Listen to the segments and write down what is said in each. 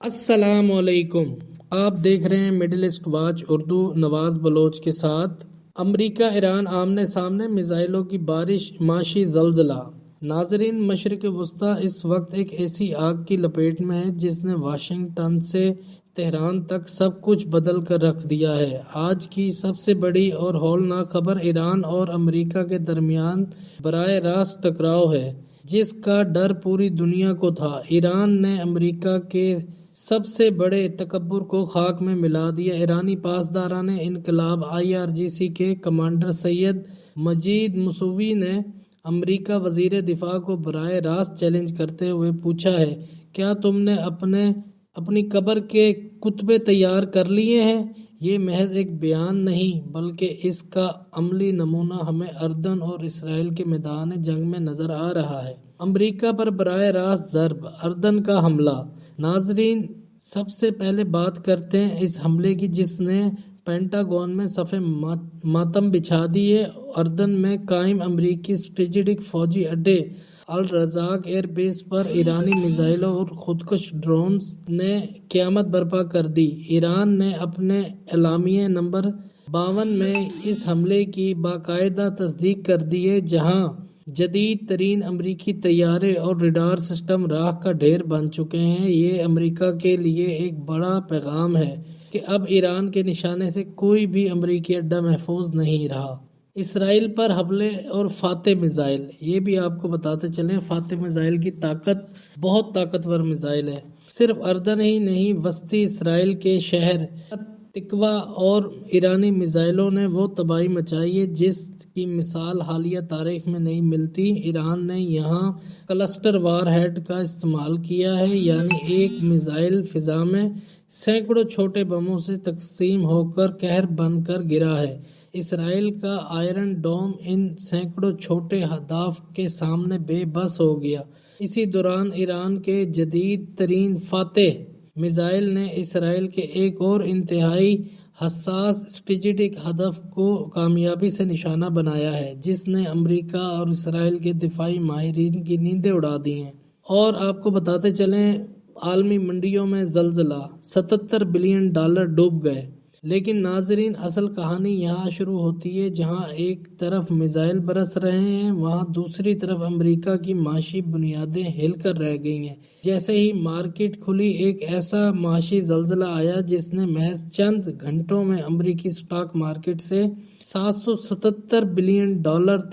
السلام علیکم، آپ دیکھ رہے ہیں مڈل ایسٹ واچ اردو نواز بلوچ کے ساتھ۔ امریکہ ایران آمنے سامنے، میزائلوں کی بارش، معاشی زلزلہ۔ ناظرین، مشرق وسطیٰ اس وقت ایک ایسی آگ کی لپیٹ میں ہے جس نے واشنگٹن سے تہران تک سب کچھ بدل کر رکھ دیا ہے۔ آج کی سب سے بڑی اور ہولناک خبر ایران اور امریکہ کے درمیان براہ راست ٹکراؤ ہے، جس کا ڈر پوری دنیا کو تھا۔ ایران نے امریکہ کے سب سے بڑے تکبر کو خاک میں ملا دیا۔ ایرانی پاسداران انقلاب IRGC کے کمانڈر سید مجید موسوی نے امریکی وزیر دفاع کو براہ راست چیلنج کرتے ہوئے پوچھا ہے، کیا تم نے اپنی قبر کے کتبے تیار کر لیے ہیں؟ یہ محض ایک بیان نہیں بلکہ اس کا عملی نمونہ ہمیں اردن اور اسرائیل کے میدان جنگ میں نظر آ رہا ہے۔ امریکہ پر براہ راست ضرب، اردن کا حملہ۔ ناظرین، سب سے پہلے بات کرتے ہیں اس حملے کی جس نے پینٹاگون میں صف ماتم بچھا دیے۔ اردن میں قائم امریکی اسٹریٹجک فوجی اڈے الرزاق ایئر بیس پر ایرانی میزائلوں اور خودکش ڈرونز نے قیامت برپا کر دی۔ ایران نے اپنے اعلامیہ نمبر 52 میں اس حملے کی باقاعدہ تصدیق کر دی ہے، جہاں جدید ترین امریکی طیارے اور ریڈار سسٹم راکھ کا ڈھیر بن چکے ہیں۔ یہ امریکہ کے لیے ایک بڑا پیغام ہے کہ اب ایران کے نشانے سے کوئی بھی امریکی اڈہ محفوظ نہیں رہا۔ اسرائیل پر حملے اور فاتح میزائل، یہ بھی آپ کو بتاتے چلیں، فاتح میزائل کی طاقت بہت طاقتور میزائل ہے۔ صرف اردن ہی نہیں، وسطی اسرائیل کے شہر تقوا اور ایرانی میزائلوں نے وہ تباہی مچائی ہے جس کی مثال حالیہ تاریخ میں نہیں ملتی۔ ایران نے یہاں کلسٹر وار ہیڈ کا استعمال کیا ہے، یعنی ایک میزائل فضا میں سینکڑوں چھوٹے بموں سے تقسیم ہو کر قہر بن کر گرا ہے۔ اسرائیل کا آئرن ڈوم ان سینکڑوں چھوٹے اہداف کے سامنے بے بس ہو گیا۔ اسی دوران ایران کے جدید ترین فاتح میزائل نے اسرائیل کے ایک اور انتہائی حساس اسٹریٹجک ہدف کو کامیابی سے نشانہ بنایا ہے، جس نے امریکہ اور اسرائیل کے دفاعی ماہرین کی نیندیں اڑا دی ہیں۔ اور آپ کو بتاتے چلیں، عالمی منڈیوں میں زلزلہ، $77 بلین ڈوب گئے۔ لیکن ناظرین، اصل کہانی یہاں شروع ہوتی ہے، جہاں ایک طرف میزائل برس رہے ہیں، وہاں دوسری طرف امریکہ کی معاشی بنیادیں ہل کر رہ گئی ہیں۔ جیسے ہی مارکیٹ کھلی، ایک ایسا معاشی زلزلہ آیا جس نے محض چند گھنٹوں میں امریکی اسٹاک مارکیٹ سے $777 بلین،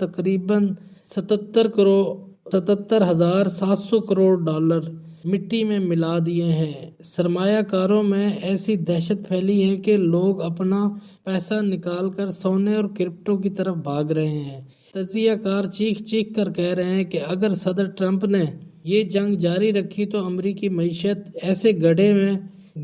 تقریباً 77,700 کروڑ ڈالر مٹی میں ملا دیے ہیں۔ سرمایہ کاروں میں ایسی دہشت پھیلی ہے کہ لوگ اپنا پیسہ نکال کر سونے اور کرپٹو کی طرف بھاگ رہے ہیں۔ تجزیہ کار چیخ چیخ کر کہہ رہے ہیں کہ اگر صدر ٹرمپ نے یہ جنگ جاری رکھی تو امریکی معیشت ایسے گڑھے میں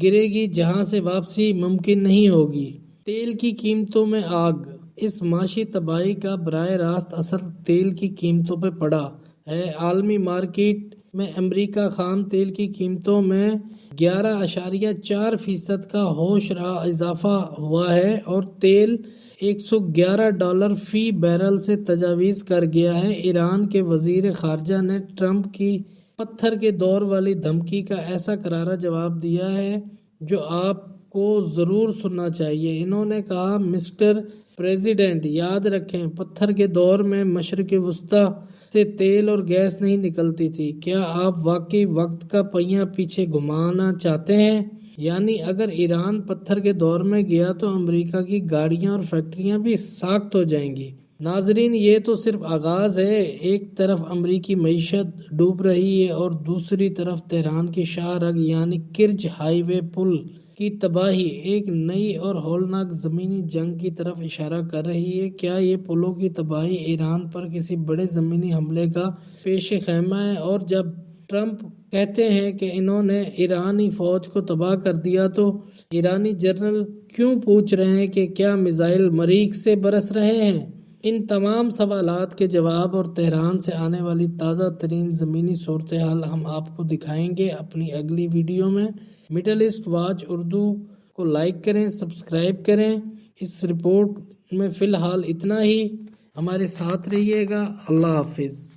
گرے گی جہاں سے واپسی ممکن نہیں ہوگی۔ تیل کی قیمتوں میں آگ، اس معاشی تباہی کا براہ راست اثر تیل کی قیمتوں پہ پڑا ہے۔ عالمی مارکیٹ میں امریکہ خام تیل کی قیمتوں میں 11.4% کا ہوش رہا اضافہ ہوا ہے اور تیل $111 فی بیرل سے تجاوز کر گیا ہے۔ ایران کے وزیر خارجہ نے ٹرمپ کی پتھر کے دور والی دھمکی کا ایسا کرارا جواب دیا ہے جو آپ کو ضرور سننا چاہیے۔ انہوں نے کہا، مسٹر پریزیڈنٹ، یاد رکھیں، پتھر کے دور میں مشرق وسطیٰ سے تیل اور گیس نہیں نکلتی تھی۔ کیا آپ واقعی وقت کا پہیہ پیچھے گھمانا چاہتے ہیں؟ یعنی اگر ایران پتھر کے دور میں گیا تو امریکہ کی گاڑیاں اور فیکٹریاں بھی ساخت ہو جائیں گی۔ ناظرین، یہ تو صرف آغاز ہے۔ ایک طرف امریکی معیشت ڈوب رہی ہے اور دوسری طرف تہران کی شاہ رگ یعنی کرج ہائی وے پل کی تباہی ایک نئی اور ہولناک زمینی جنگ کی طرف اشارہ کر رہی ہے۔ کیا یہ پلوں کی تباہی ایران پر کسی بڑے زمینی حملے کا پیش خیمہ ہے؟ اور جب ٹرمپ کہتے ہیں کہ انہوں نے ایرانی فوج کو تباہ کر دیا تو ایرانی جنرل کیوں پوچھ رہے ہیں کہ کیا میزائل مریخ سے برس رہے ہیں؟ ان تمام سوالات کے جواب اور تہران سے آنے والی تازہ ترین زمینی صورتحال ہم آپ کو دکھائیں گے اپنی اگلی ویڈیو میں۔ مڈل ایسٹ واچ اردو کو لائک کریں، سبسکرائب کریں۔ اس رپورٹ میں فی الحال اتنا ہی، ہمارے ساتھ رہیے گا۔ اللہ حافظ۔